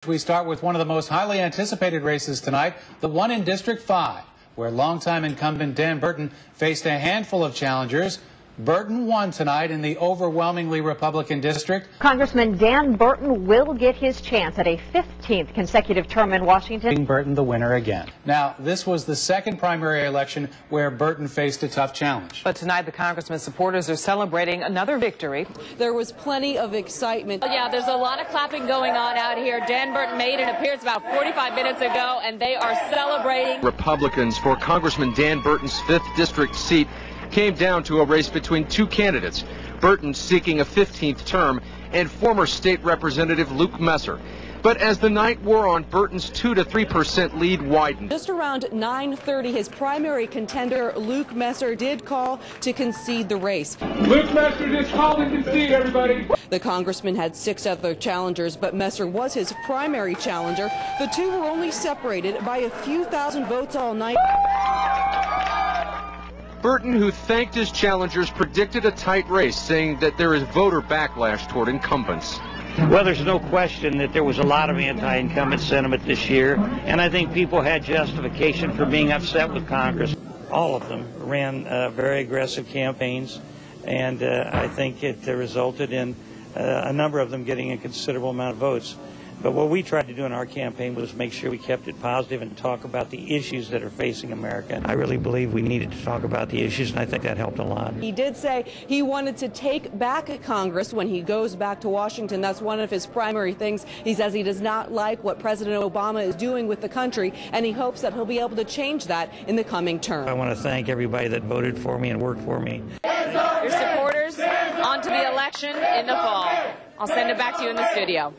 We start with one of the most highly anticipated races tonight, the one in District 5, where longtime incumbent Dan Burton faced a handful of challengers. Burton won tonight in the overwhelmingly Republican district. Congressman Dan Burton will get his chance at a 15th consecutive term in Washington. Burton the winner again. Now, this was the second primary election where Burton faced a tough challenge. But tonight, the congressman's supporters are celebrating another victory. There was plenty of excitement. Yeah, there's a lot of clapping going on out here. Dan Burton made an appearance about 45 minutes ago, and they are celebrating. Republicans for Congressman Dan Burton's 5th district seat came down to a race between two candidates, Burton seeking a 15th term and former state representative Luke Messer. But as the night wore on, Burton's 2 to 3% lead widened. Just around 9:30, his primary contender, Luke Messer, did call to concede the race. Luke Messer just called to concede, everybody. The congressman had 6 other challengers, but Messer was his primary challenger. The two were only separated by a few thousand votes all night. Burton, who thanked his challengers, predicted a tight race, saying that there is voter backlash toward incumbents. Well, there's no question that there was a lot of anti-incumbent sentiment this year, and I think people had justification for being upset with Congress. All of them ran very aggressive campaigns, and I think it resulted in a number of them getting a considerable amount of votes. But what we tried to do in our campaign was make sure we kept it positive and talk about the issues that are facing America. I really believe we needed to talk about the issues, and I think that helped a lot. He did say he wanted to take back Congress when he goes back to Washington. That's one of his primary things. He says he does not like what President Obama is doing with the country, and he hopes that he'll be able to change that in the coming term. I want to thank everybody that voted for me and worked for me. Your supporters on to the election in the fall. I'll send it back to you in the studio.